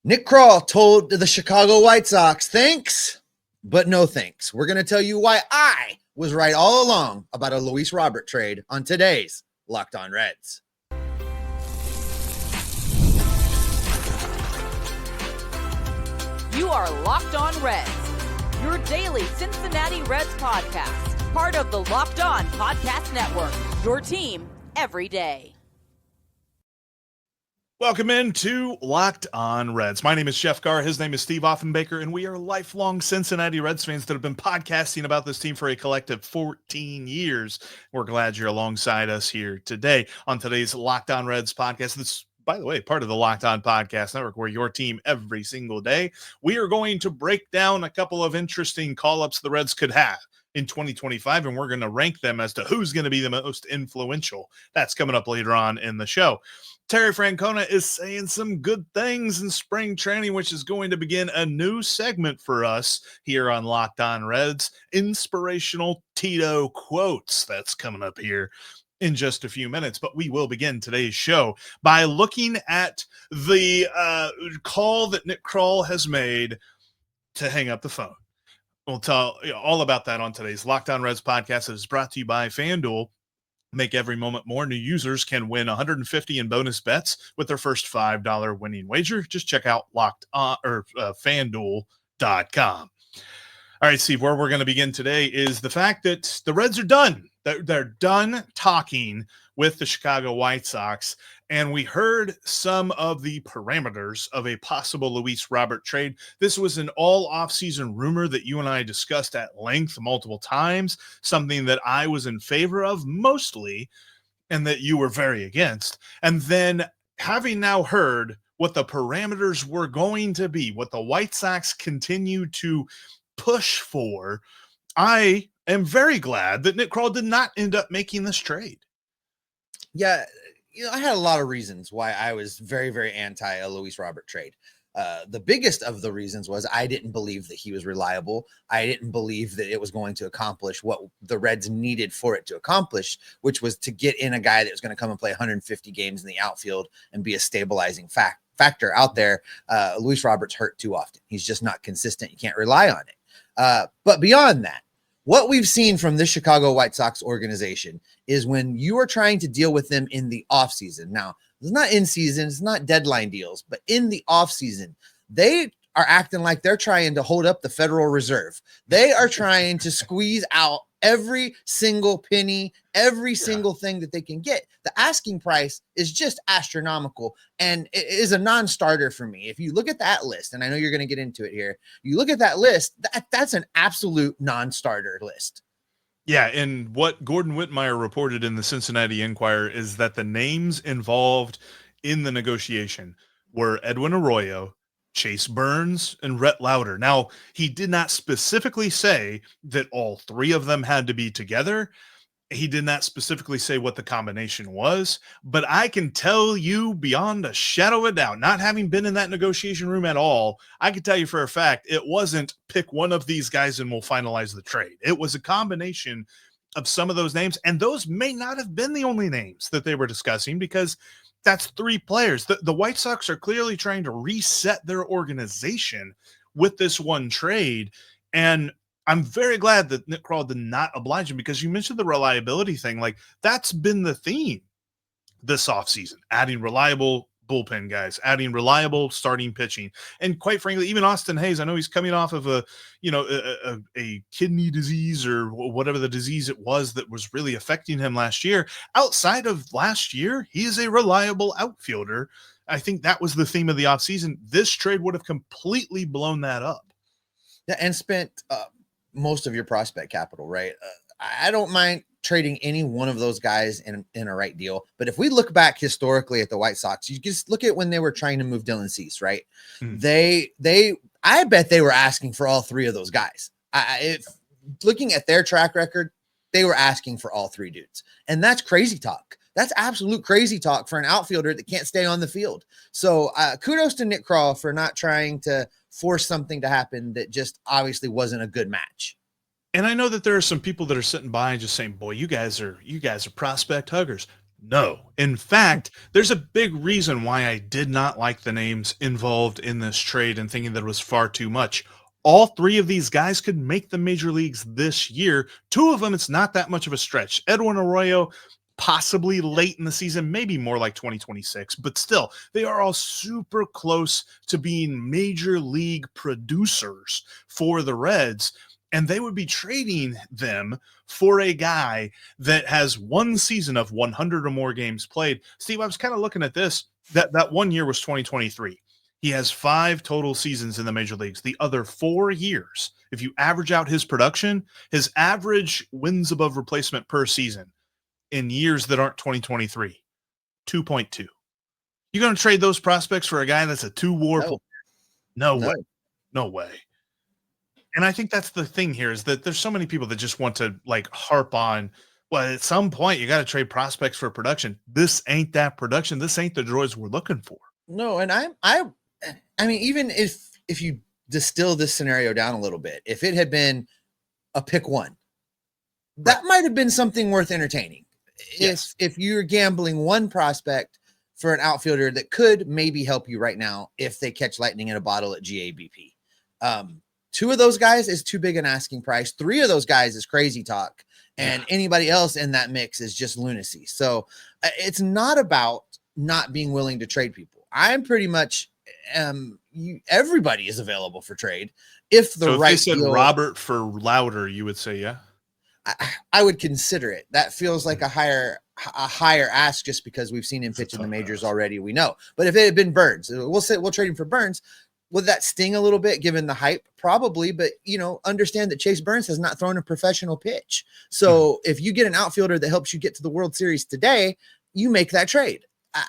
Nick Krall told the Chicago White Sox, thanks, but no thanks. We're going to tell you why I was right all along about a Luis Robert trade on today's Locked On Reds. You are Locked On Reds, your daily Cincinnati Reds podcast, part of the Locked On Podcast Network, your team every day. Welcome into Locked On Reds. My name is Jeff Carr. His name is Steve Offenbaker, and we are lifelong Cincinnati Reds fans that have been podcasting about this team for a collective 14 years. We're glad you're alongside us here today on today's Locked On Reds podcast. This, by the way, part of the Locked On Podcast Network. We're your team every single day. We are going to break down a couple of interesting call-ups the Reds could have in 2025, and we're going to rank them as to who's going to be the most influential. That's coming up later on in the show. Terry Francona is saying some good things in spring training, which is going to begin a new segment for us here on Locked On Reds, Inspirational Tito Quotes. That's coming up here in just a few minutes, but we will begin today's show by looking at the call that Nick Krall has made to hang up the phone. We'll tell you all about that on today's Locked On Reds podcast that is brought to you by FanDuel. Make every moment more. New users can win $150 in bonus bets with their first $5 winning wager. Just check out FanDuel.com. All right, Steve, where we're going to begin today is the fact that the Reds are done. They're done talking with the Chicago White Sox, and we heard some of the parameters of a possible Luis Robert trade. This was an all offseason rumor that you and I discussed at length multiple times, something that I was in favor of mostly, and that you were very against. And then having now heard what the parameters were going to be, what the White Sox continue to push for, I am very glad that Nick Krall did not end up making this trade. Yeah, I had a lot of reasons why I was very, very anti a Luis Robert trade. The biggest of the reasons was I didn't believe that he was reliable. I didn't believe that it was going to accomplish what the Reds needed for it to accomplish, which was to get in a guy that was going to come and play 150 games in the outfield and be a stabilizing factor out there. Luis Robert's hurt too often. He's just not consistent. You can't rely on it. But beyond that, what we've seen from this Chicago White Sox organization is when you are trying to deal with them in the offseason. Now, it's not in season, it's not deadline deals, but in the offseason, they are acting like they're trying to hold up the Federal Reserve. They are trying to squeeze out every single penny, every single thing that they can get. The asking price is just astronomical, and it is a non-starter for me. If you look at that list, and I know you're going to get into it here, you look at that list, that's an absolute non-starter list. Yeah, and what Gordon Whitmire reported in the Cincinnati Enquirer is that the names involved in the negotiation were Edwin Arroyo, Chase Burns, and Rhett Lowder. Now, he did not specifically say that all three of them had to be together. He did not specifically say what the combination was, but I can tell you beyond a shadow of a doubt, not having been in that negotiation room at all, I can tell you for a fact it wasn't pick one of these guys and we'll finalize the trade. It was a combination of some of those names, and those may not have been the only names that they were discussing because that's three players. The White Sox are clearly trying to reset their organization with this one trade, and I'm very glad that Nick Krall did not oblige him because you mentioned the reliability thing. Like, that's been the theme this offseason, adding reliable bullpen guys, adding reliable starting pitching. And quite frankly, even Austin Hayes, I know he's coming off of a kidney disease or whatever the disease it was that was really affecting him last year. Outside of last year, he is a reliable outfielder. I think that was the theme of the offseason. This trade would have completely blown that up. Yeah, and spent most of your prospect capital, right? I don't mind trading any one of those guys in a right deal. But if we look back historically at the White Sox, you just look at when they were trying to move Dylan Cease, right? Mm-hmm. I bet they were asking for all three of those guys. Looking at their track record, they were asking for all three dudes. And that's crazy talk. That's absolute crazy talk for an outfielder that can't stay on the field. So kudos to Nick Krall for not trying to force something to happen that just obviously wasn't a good match. And I know that there are some people that are sitting by and just saying, boy, you guys are prospect huggers. No. In fact, there's a big reason why I did not like the names involved in this trade and thinking that it was far too much. All three of these guys could make the major leagues this year. Two of them, it's not that much of a stretch. Edwin Arroyo, possibly late in the season, maybe more like 2026, but still, they are all super close to being major league producers for the Reds, and they would be trading them for a guy that has one season of 100 or more games played. Steve, I was kind of looking at this. That 1 year was 2023. He has 5 total seasons in the major leagues. The other 4 years, if you average out his production, his average wins above replacement per season in years that aren't 2023, 2.2. You're going to trade those prospects for a guy that's a 2-WAR player? No way. No way. And I think that's the thing here, is that there's so many people that just want to like harp on, well, at some point you got to trade prospects for production. This ain't that production. This ain't the droids we're looking for. No, and I mean, even if you distill this scenario down a little bit, if it had been a pick one, that might have been something worth entertaining. Yes. If you're gambling one prospect for an outfielder that could maybe help you right now if they catch lightning in a bottle at GABP. 2 of those guys is too big an asking price. 3 of those guys is crazy talk. And anybody else in that mix is just lunacy. So it's not about not being willing to trade people. I'm pretty much everybody is available for trade. If the right they said deal, Robert for Lowder, you would say, yeah. I would consider it. That feels like a higher ask just because we've seen him pitch in the majors already. We know, but if it had been Burns, we'll trade him for Burns. Would that sting a little bit given the hype? Probably, but understand that Chase Burns has not thrown a professional pitch. So if you get an outfielder that helps you get to the World Series today, you make that trade.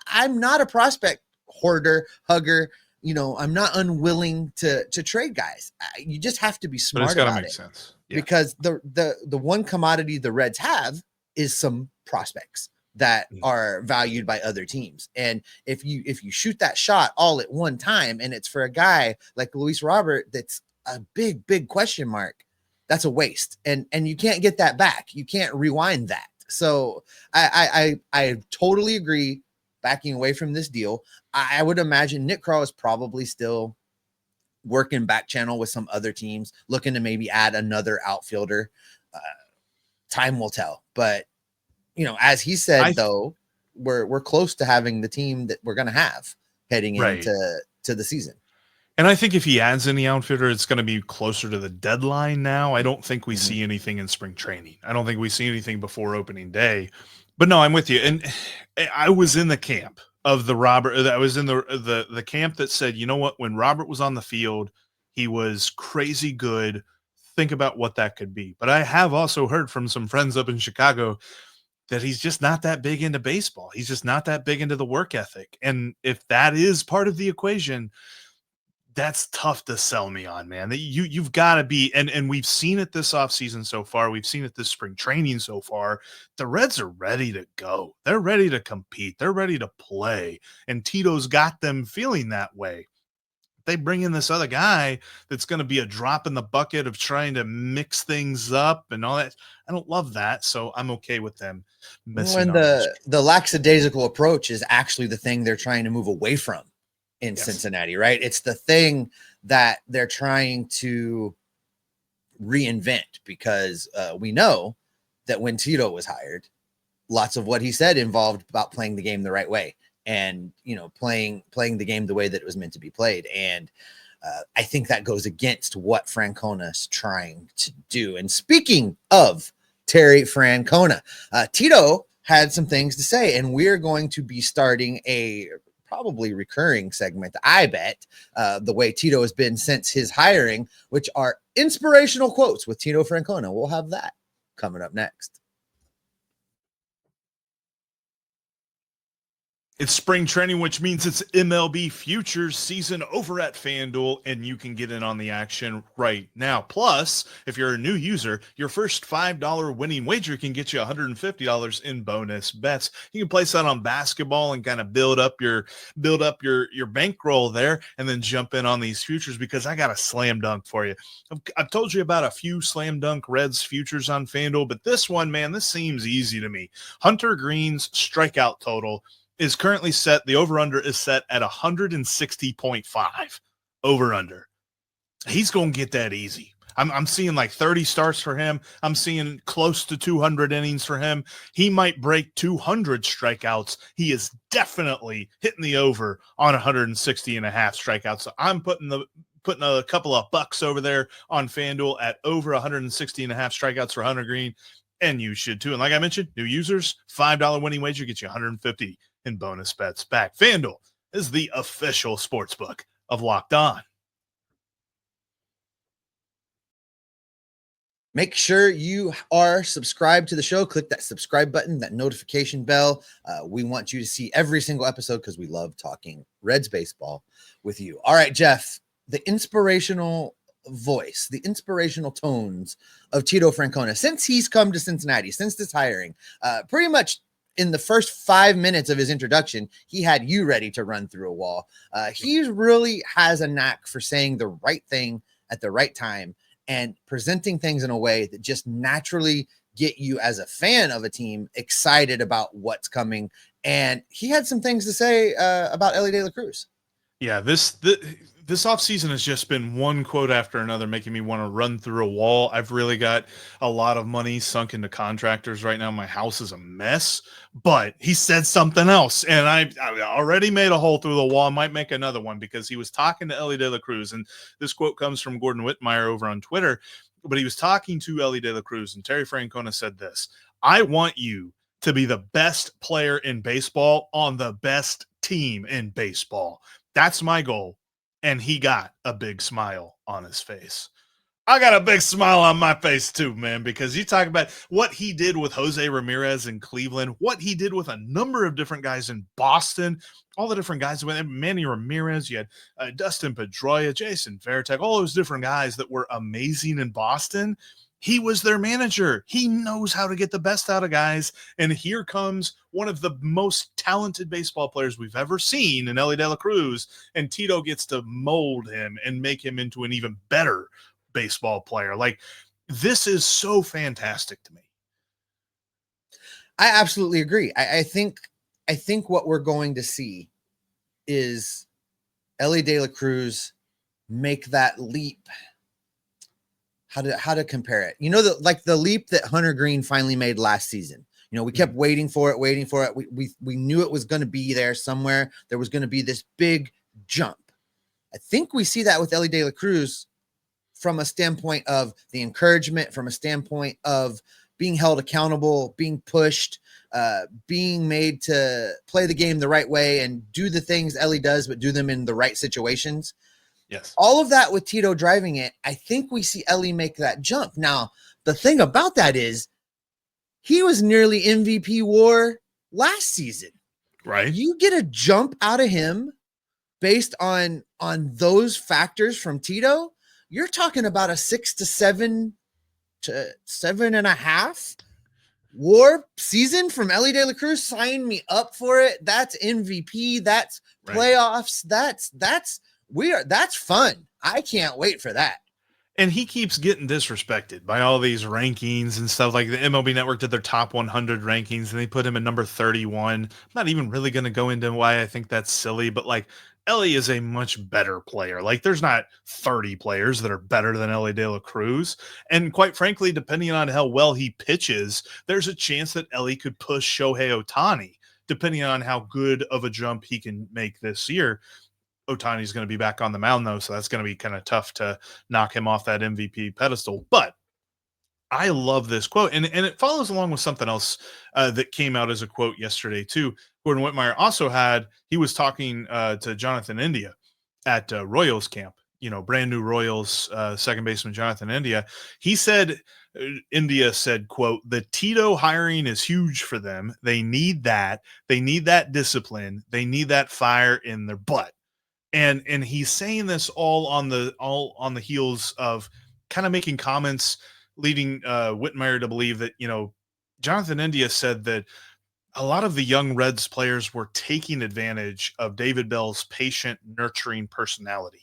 I'm not a prospect hoarder, hugger. I'm not unwilling to trade guys. You just have to be smart about it. But it's got to make sense. Yeah. Because the one commodity the Reds have is some prospects that are valued by other teams. And if you shoot that shot all at one time and it's for a guy like Luis Robert, that's a big question mark, that's a waste. And you can't get that back. You can't rewind that. So I totally agree. Backing away from this deal, I would imagine Nick Krall is probably still working back channel with some other teams, looking to maybe add another outfielder. Time will tell. But as he said, though, we're close to having the team that we're going to have heading into the season. And I think if he adds any outfielder, it's going to be closer to the deadline now. I don't think we see anything in spring training. I don't think we see anything before opening day. But no, I'm with you. And I was in the camp of the Robert. I was in the camp that said, you know what? When Robert was on the field, he was crazy good. Think about what that could be. But I have also heard from some friends up in Chicago that he's just not that big into baseball. He's just not that big into the work ethic. And if that is part of the equation, that's tough to sell me on, man. You've got to be, and we've seen it this offseason so far. We've seen it this spring training so far. The Reds are ready to go. They're ready to compete. They're ready to play. And Tito's got them feeling that way. They bring in this other guy that's going to be a drop in the bucket of trying to mix things up and all that. I don't love that, so I'm okay with them missing. When the lackadaisical approach is actually the thing they're trying to move away from in Cincinnati, right? It's the thing that they're trying to reinvent because we know that when Tito was hired, lots of what he said involved about playing the game the right way. And, playing the game the way that it was meant to be played. And I think that goes against what Francona's trying to do. And speaking of Terry Francona, Tito had some things to say, and we're going to be starting a probably recurring segment, I bet, the way Tito has been since his hiring, which are inspirational quotes with Tito Francona. We'll have that coming up next. It's spring training, which means it's MLB futures season over at FanDuel, and you can get in on the action right now. Plus, if you're a new user, your first $5 winning wager can get you $150 in bonus bets. You can place that on basketball and kind of build up your bankroll there, and then jump in on these futures, because I got a slam dunk for you. I've told you about a few slam dunk Reds futures on FanDuel, but this one, man, this seems easy to me. Hunter Green's strikeout total is currently set. The over-under is set at 160.5 over-under. He's going to get that easy. I'm seeing like 30 starts for him. I'm seeing close to 200 innings for him. He might break 200 strikeouts. He is definitely hitting the over on 160 and a half strikeouts. So I'm putting a couple of bucks over there on FanDuel at over 160 and a half strikeouts for Hunter Green. And you should too. And like I mentioned, new users, $5 winning wager gets you 150 in bonus bets back. FanDuel is the official sportsbook of Locked On. Make sure you are subscribed to the show. Click that subscribe button, that notification bell. We want you to see every single episode because we love talking Reds baseball with you. All right, Jeff, the inspirational voice, the inspirational tones of Tito Francona since he's come to Cincinnati, since this hiring, pretty much in the first 5 minutes of his introduction, he had you ready to run through a wall. He really has a knack for saying the right thing at the right time and presenting things in a way that just naturally get you as a fan of a team excited about what's coming. And he had some things to say about Elly De La Cruz. Yeah, this offseason has just been one quote after another, making me want to run through a wall. I've really got a lot of money sunk into contractors right now. My house is a mess, but he said something else, and I already made a hole through the wall. I might make another one, because he was talking to Elly De La Cruz, and this quote comes from Gordon Whitmire over on Twitter, but he was talking to Elly De La Cruz, and Terry Francona said this: "I want you to be the best player in baseball on the best team in baseball. That's my goal." And he got a big smile on his face. I got a big smile on my face too, man, because you talk about what he did with Jose Ramirez in Cleveland, what he did with a number of different guys in Boston, all the different guys with Manny Ramirez, you had Dustin Pedroia, Jason Varitek, all those different guys that were amazing in Boston. He was their manager. He knows how to get the best out of guys. And here comes one of the most talented baseball players we've ever seen in Elly De La Cruz. And Tito gets to mold him and make him into an even better baseball player. Like, this is so fantastic to me. I absolutely agree. I think what we're going to see is Elly De La Cruz make that leap. How to compare it? You know, the leap that Hunter Green finally made last season. You know, we kept waiting for it. We knew it was going to be there somewhere. There was going to be this big jump. I think we see that with Elly De La Cruz from a standpoint of the encouragement, from a standpoint of being held accountable, being pushed, being made to play the game the right way and do the things Elly does, but do them in the right situations. Yes. All of that with Tito driving it, I think we see Elly make that jump. Now, the thing about that is he was nearly MVP WAR last season. Right. You get a jump out of him based on those factors from Tito, you're talking about a 6 to 7 to 7.5 WAR season from Elly De La Cruz. Sign me up for it. That's MVP. That's playoffs. That's fun. I can't wait for that. And he keeps getting disrespected by all these rankings and stuff. Like the MLB Network did their top 100 rankings and they put him at number 31. I'm not even really going to go into why I think that's silly, but like Elly is a much better player. Like there's not 30 players that are better than Elly De La Cruz. And quite frankly, depending on how well he pitches, there's a chance that Elly could push Shohei Ohtani, depending on how good of a jump he can make this year. Ohtani's going to be back on the mound, though, so that's going to be kind of tough to knock him off that MVP pedestal. But I love this quote, and it follows along with something else that came out as a quote yesterday, too. Gordon Whitmire also he was talking to Jonathan India at Royals camp, brand new Royals second baseman Jonathan India. He said India said, quote, "The Tito hiring is huge for them. They need that. They need that discipline. They need that fire in their butt." And he's saying this all on the heels of kind of making comments leading Whitmire to believe that, Jonathan India said that a lot of the young Reds players were taking advantage of David Bell's patient, nurturing personality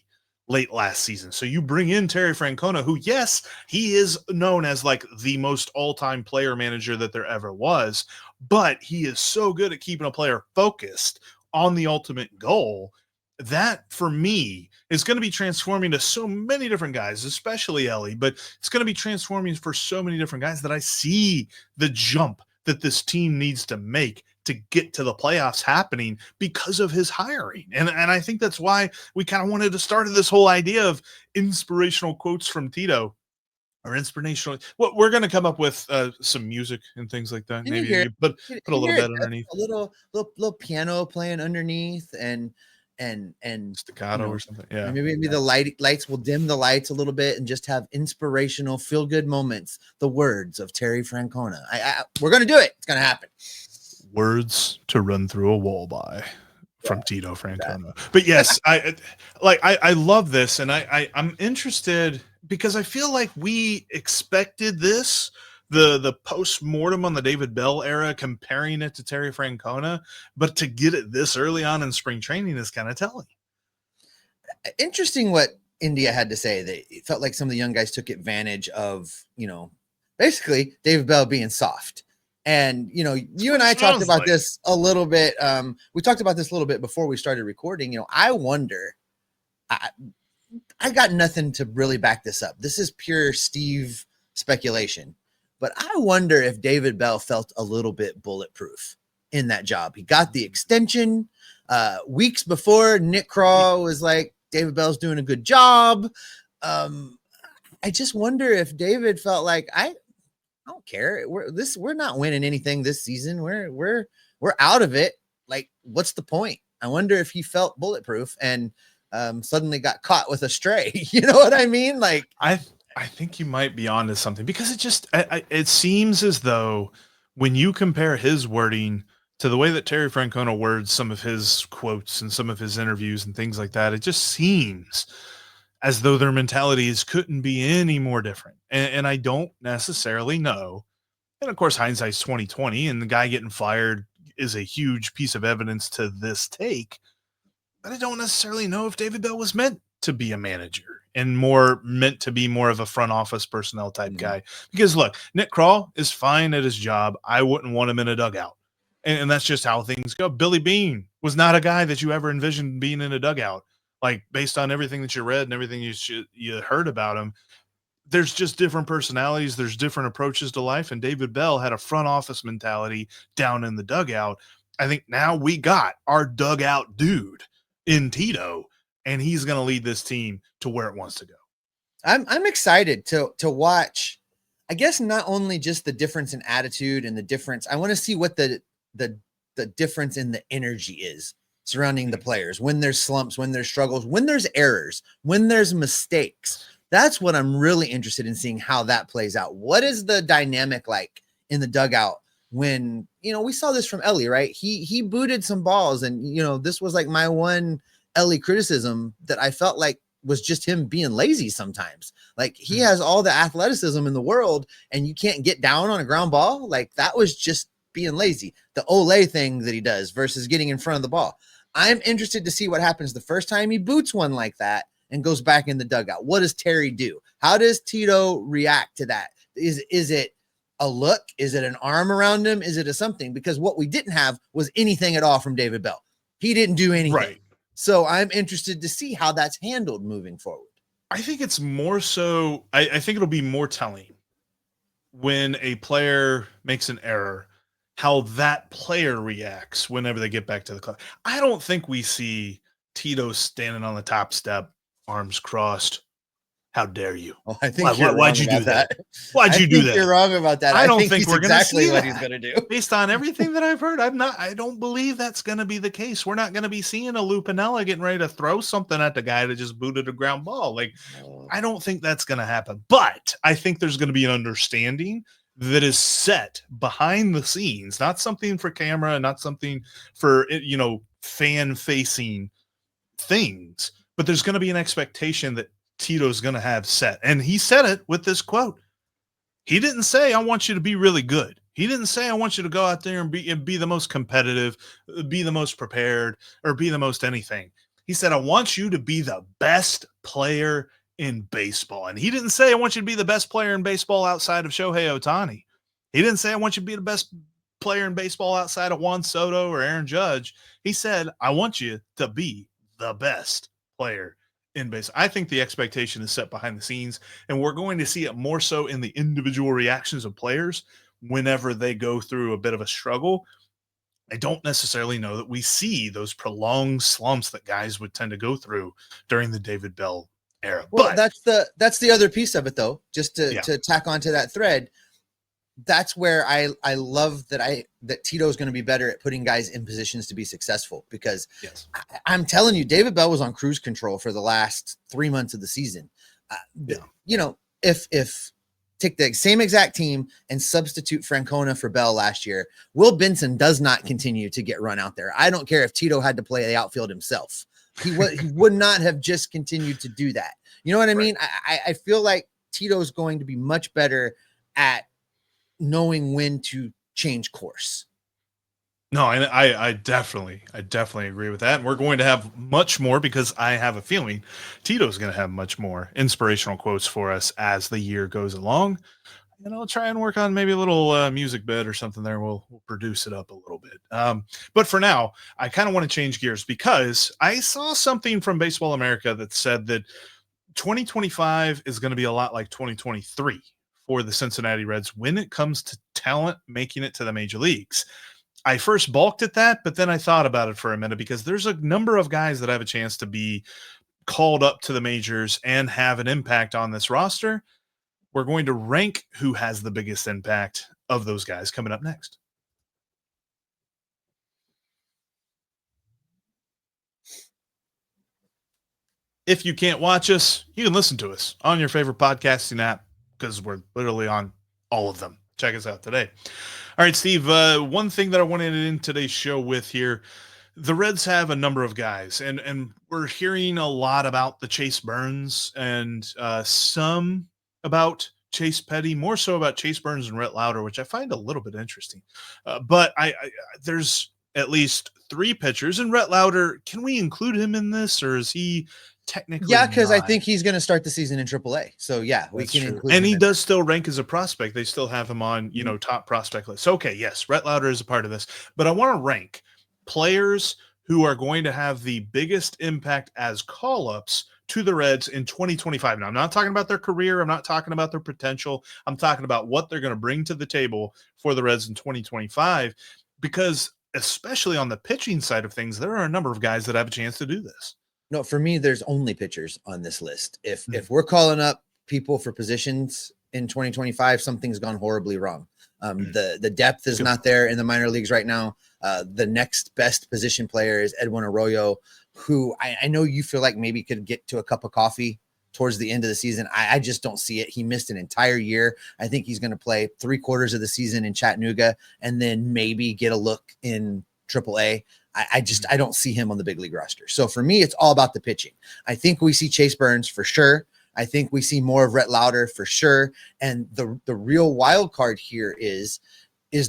late last season. So you bring in Terry Francona, who, yes, he is known as like the most all-time player manager that there ever was, but he is so good at keeping a player focused on the ultimate goal. That, for me, is going to be transforming to so many different guys, especially Elly, but it's going to be transforming for so many different guys that I see the jump that this team needs to make to get to the playoffs happening because of his hiring. And I think that's why we kind of wanted to start this whole idea of inspirational quotes from Tito, or inspirational. Well, we're going to come up with some music and things like that. Maybe you put a little bit underneath, a little piano playing underneath, and staccato or something. Yeah, maybe the lights will dim the lights a little bit and just have inspirational, feel good moments. The words of Terry Francona. We're gonna do it. It's gonna happen. Words to run through a wall by from Tito Francona. But yes, I love this, and I'm interested because I feel like we expected this. The post-mortem on the David Bell era, comparing it to Terry Francona, but to get it this early on in spring training is kind of telling. Interesting what India had to say. That it felt like some of the young guys took advantage of, basically David Bell being soft. And, you and I talked about this a little bit. We talked about this a little bit before we started recording. I wonder, I got nothing to really back this up. This is pure Steve speculation. But I wonder if David Bell felt a little bit bulletproof in that job. He got the extension weeks before. Nick Carr was like, David Bell's doing a good job. I just wonder if David felt like, I don't care. We're not winning anything this season. We're out of it. Like, what's the point? I wonder if he felt bulletproof and suddenly got caught with a stray. You know what I mean? Like, I think you might be onto something, because it seems as though when you compare his wording to the way that Terry Francona words some of his quotes and some of his interviews and things like that, it just seems as though their mentalities couldn't be any more different. And I don't necessarily know. And of course, hindsight's 2020, and the guy getting fired is a huge piece of evidence to this take. But I don't necessarily know if David Bell was meant to be a manager and more meant to be more of a front office personnel type guy. Because look, Nick Carr is fine at his job. I wouldn't want him in a dugout. And that's just how things go. Billy Beane was not a guy that you ever envisioned being in a dugout. Like, based on everything that you read and everything you heard about him, there's just different personalities. There's different approaches to life. And David Bell had a front office mentality down in the dugout. I think now we got our dugout dude in Tito, and he's going to lead this team to where it wants to go. I'm excited to watch, I guess, not only just the difference in attitude and the difference. I want to see what the difference in the energy is surrounding the players, when there's slumps, when there's struggles, when there's errors, when there's mistakes. That's what I'm really interested in seeing, how that plays out. What is the dynamic like in the dugout when, we saw this from Elly, right? He booted some balls, and, this was like my one Elly criticism that I felt like was just him being lazy sometimes. Like, he has all the athleticism in the world, and you can't get down on a ground ball. Like, that was just being lazy. The Olay thing that he does versus getting in front of the ball. I'm interested to see what happens the first time he boots one like that and goes back in the dugout. What does Terry do? How does Tito react to that? Is it a look? Is it an arm around him? Is it a something? Because what we didn't have was anything at all from David Bell. He didn't do anything. Right. So I'm interested to see how that's handled moving forward. I think it's more so, I think it'll be more telling when a player makes an error, how that player reacts whenever they get back to the club. I don't think we see Tito standing on the top step, arms crossed, How dare you? Oh, I think you're why'd wrong you do about that. Why'd you do that? You're wrong about that. I don't think think he's we're going to exactly see what that. he's going to do. Based on everything that I've heard, I don't believe that's going to be the case. We're not going to be seeing a Lou Piniella getting ready to throw something at the guy that just booted a ground ball. Like, I don't think that's going to happen. But I think there's going to be an understanding that is set behind the scenes, not something for camera, not something for, fan-facing things. But there's going to be an expectation that Tito's going to have set. And he said it with this quote. He didn't say, I want you to be really good. He didn't say, I want you to go out there and be the most competitive, be the most prepared, or be the most anything. He said, I want you to be the best player in baseball. And he didn't say, I want you to be the best player in baseball outside of Shohei Ohtani. He didn't say, I want you to be the best player in baseball outside of Juan Soto or Aaron Judge. He said, I want you to be the best player in base. I think the expectation is set behind the scenes, and we're going to see it more so in the individual reactions of players whenever they go through a bit of a struggle. I don't necessarily know that we see those prolonged slumps that guys would tend to go through during the David Bell era. Well, but that's the other piece of it, though, just to tack onto that thread. That's where I love that Tito is going to be better at putting guys in positions to be successful, because I'm telling you, David Bell was on cruise control for the last 3 months of the season. If take the same exact team and substitute Francona for Bell last year, Will Benson does not continue to get run out there. I don't care if Tito had to play the outfield himself. He would not have just continued to do that. You know what I mean? I feel like Tito's going to be much better at knowing when to change course. No, and I definitely agree with that. And we're going to have much more, because I have a feeling Tito's going to have much more inspirational quotes for us as the year goes along. And I'll try and work on maybe a little music bed or something there. We'll produce it up a little bit. But for now, I kind of want to change gears, because I saw something from Baseball America that said that 2025 is going to be a lot like 2023 for the Cincinnati Reds when it comes to talent making it to the major leagues. I first balked at that, but then I thought about it for a minute, because there's a number of guys that have a chance to be called up to the majors and have an impact on this roster. We're going to rank who has the biggest impact of those guys coming up next. If you can't watch us, you can listen to us on your favorite podcasting app, because we're literally on all of them. Check us out today. All right, Steve, one thing that I wanted to end today's show with here, the Reds have a number of guys, and we're hearing a lot about the Chase Burns and some about Chase Petty, more so about Chase Burns and Rhett Lowder, which I find a little bit interesting. But there's at least 3 pitchers, and Rhett Lowder, can we include him in this, or is he technically because I not? think he's going to start the season in AAA. So we can include and him he does still rank as a prospect. They still have him on, top prospect list. Okay, yes, Rhett Lowder is a part of this, but I want to rank players who are going to have the biggest impact as call-ups to the Reds in 2025. Now, I'm not talking about their career. I'm not talking about their potential. I'm talking about what they're going to bring to the table for the Reds in 2025, because especially on the pitching side of things, there are a number of guys that have a chance to do this. No, for me, there's only pitchers on this list. If we're calling up people for positions in 2025, something's gone horribly wrong. The depth is not there in the minor leagues right now. The next best position player is Edwin Arroyo, who I know you feel like maybe could get to a cup of coffee towards the end of the season. I just don't see it. He missed an entire year. I think he's going to play 3/4 of the season in Chattanooga and then maybe get a look in AAA. I don't see him on the big league roster. So for me, it's all about the pitching. I think we see Chase Burns for sure. I think we see more of Rhett Lowder for sure. And the real wild card here is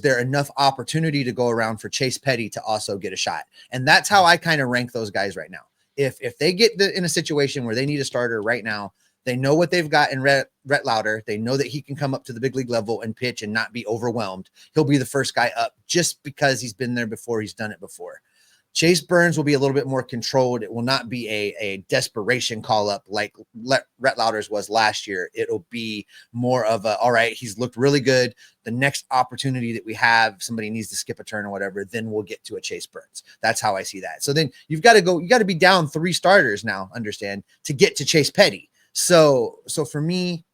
there enough opportunity to go around for Chase Petty to also get a shot? And that's how I kind of rank those guys right now. If they get in a situation where they need a starter right now, they know what they've got in Rhett Lowder. They know that he can come up to the big league level and pitch and not be overwhelmed. He'll be the first guy up just because he's been there before. He's done it before. Chase Burns will be a little bit more controlled. It will not be a desperation call up like Rhett Lowder's was last year. It'll be more of all right, he's looked really good. The next opportunity that we have, somebody needs to skip a turn or whatever, then we'll get to a Chase Burns. That's how I see that. So then you got to be down 3 starters now, understand, to get to Chase Petty. So for me,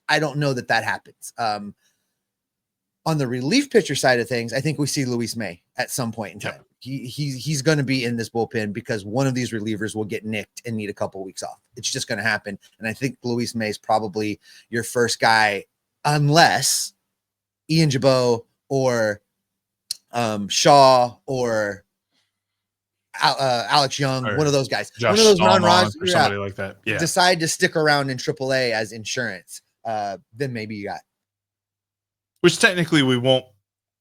I don't know that happens. On the relief pitcher side of things, I think we see Luis May at some point in time. He's going to be in this bullpen because one of these relievers will get nicked and need a couple of weeks off. It's just going to happen. And I think Luis May is probably your first guy, unless Ian Jabot or Shaw or Alex Young, or one of those guys, Josh one of those non-Raj or somebody like that. Yeah. Decide to stick around in AAA as insurance. Then maybe you got. Which technically we won't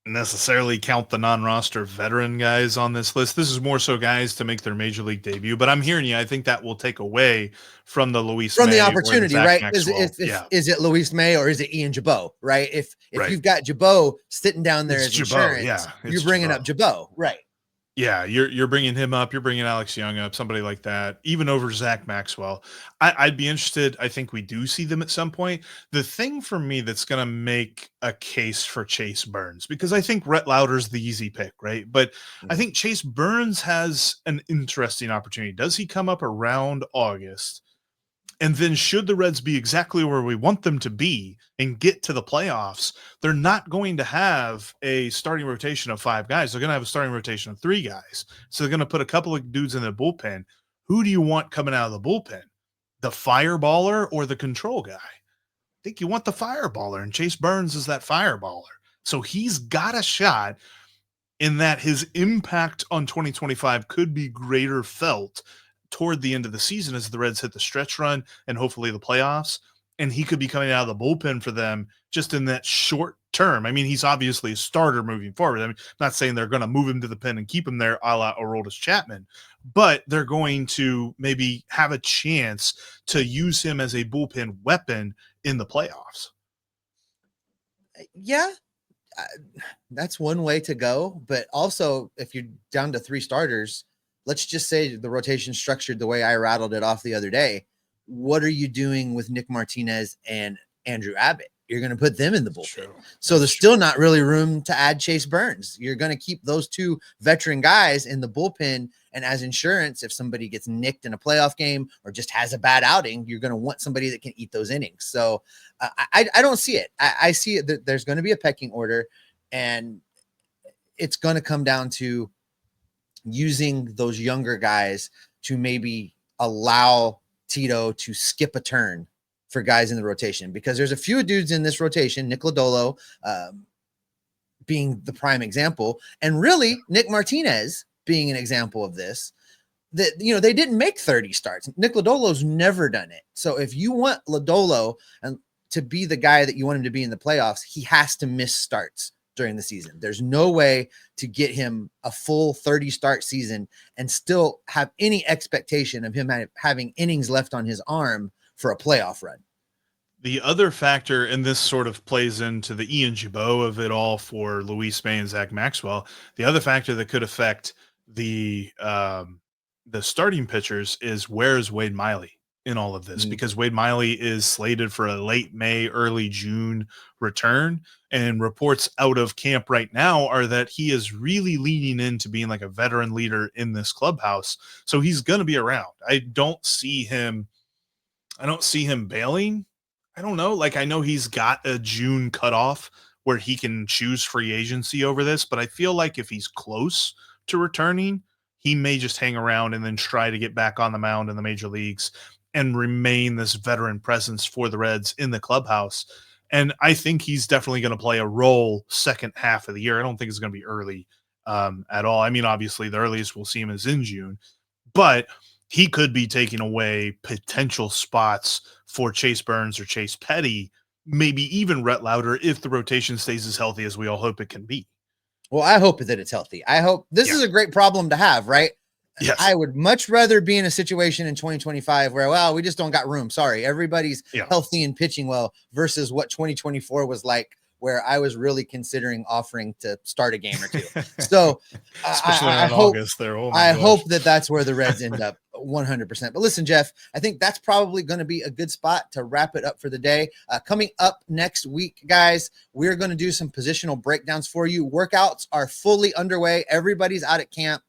necessarily count the non-roster veteran guys on this list. This is more so guys to make their major league debut. But I'm hearing you. I think that will take away from the Luis from May the opportunity, right? Is it Luis May or is it Ian Jabot, right? If you've got Jabot sitting down there as insurance, you're bringing up Jabot, right? Yeah, you're bringing him up. You're bringing Alex Young up, somebody like that, even over Zach Maxwell. I'd be interested. I think we do see them at some point. The thing for me that's going to make a case for Chase Burns, because I think Rhett Lowder's the easy pick, right? But I think Chase Burns has an interesting opportunity. Does he come up around August? And then should the Reds be exactly where we want them to be and get to the playoffs, they're not going to have a starting rotation of 5 guys. They're going to have a starting rotation of 3 guys. So they're going to put a couple of dudes in the bullpen. Who do you want coming out of the bullpen? The fireballer or the control guy? I think you want the fireballer, and Chase Burns is that fireballer. So he's got a shot in that his impact on 2025 could be greater felt toward the end of the season as the Reds hit the stretch run and hopefully the playoffs. And he could be coming out of the bullpen for them just in that short term. I mean, he's obviously a starter moving forward. I mean, I'm not saying they're going to move him to the pen and keep him there a la Aroldis Chapman, but they're going to maybe have a chance to use him as a bullpen weapon in the playoffs. Yeah, that's one way to go. But also, if you're down to 3 starters, let's just say the rotation structured the way I rattled it off the other day. What are you doing with Nick Martinez and Andrew Abbott? You're going to put them in the bullpen. True. So there's still not really room to add Chase Burns. You're going to keep those 2 veteran guys in the bullpen. And as insurance, if somebody gets nicked in a playoff game or just has a bad outing, you're going to want somebody that can eat those innings. So I don't see it. I see it that there's going to be a pecking order, and it's going to come down to using those younger guys to maybe allow Tito to skip a turn for guys in the rotation, because there's a few dudes in this rotation, Nick Lodolo being the prime example, and really Nick Martinez being an example of this, that, they didn't make 30 starts. Nick Lodolo's never done it. So if you want Lodolo and to be the guy that you want him to be in the playoffs, he has to miss starts during the season. There's no way to get him a full 30 start season and still have any expectation of him having innings left on his arm for a playoff run. The other factor, and this sort of plays into the Ian Jabot of it all for Luis May and Zach Maxwell, the other factor that could affect the starting pitchers is, where's Wade Miley in all of this? Because Wade Miley is slated for a late May, early June return, and reports out of camp right now are that he is really leaning into being like a veteran leader in this clubhouse. So he's going to be around. I don't see him bailing. I don't know. Like, I know he's got a June cutoff where he can choose free agency over this, but I feel like if he's close to returning, he may just hang around and then try to get back on the mound in the major leagues and remain this veteran presence for the Reds in the clubhouse. And I think he's definitely going to play a role second half of the year. I don't think it's going to be early at all. I mean, obviously the earliest we'll see him is in June, but he could be taking away potential spots for Chase Burns or Chase Petty, maybe even Rhett Lowder, if the rotation stays as healthy as we all hope it can be. Well, I hope that it's healthy. I hope this is a great problem to have, right? Yes. I would much rather be in a situation in 2025 where, well, we just don't got room. Sorry. Everybody's healthy and pitching well, versus what 2024 was like, where I was really considering offering to start a game or 2. So I hope that that's where the Reds end up 100%. But listen, Jeff, I think that's probably going to be a good spot to wrap it up for the day. Coming up next week, guys, we're going to do some positional breakdowns for you. Workouts are fully underway. Everybody's out at camp.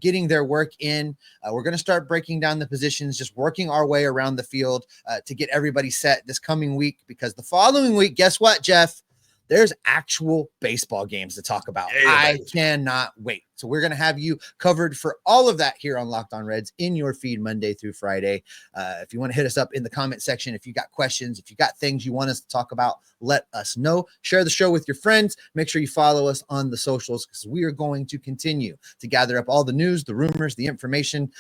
getting their work in. We're going to start breaking down the positions, just working our way around the field to get everybody set this coming week, because the following week, guess what, Jeff? There's actual baseball games to talk about. I cannot wait. So we're going to have you covered for all of that here on Locked On Reds in your feed Monday through Friday. If you want to hit us up in the comment section, if you got questions, if you got things you want us to talk about, let us know. Share the show with your friends. Make sure you follow us on the socials, because we are going to continue to gather up all the news, the rumors, the information,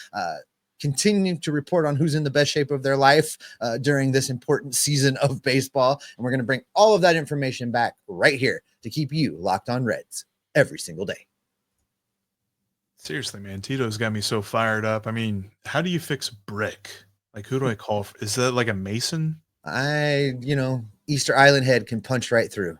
continue to report on who's in the best shape of their life during this important season of baseball. And we're going to bring all of that information back right here to keep you locked on Reds every single day. Seriously, man, Tito's got me so fired up. I mean, how do you fix brick? Like, who do I call? Is that like a mason? Easter Island head can punch right through.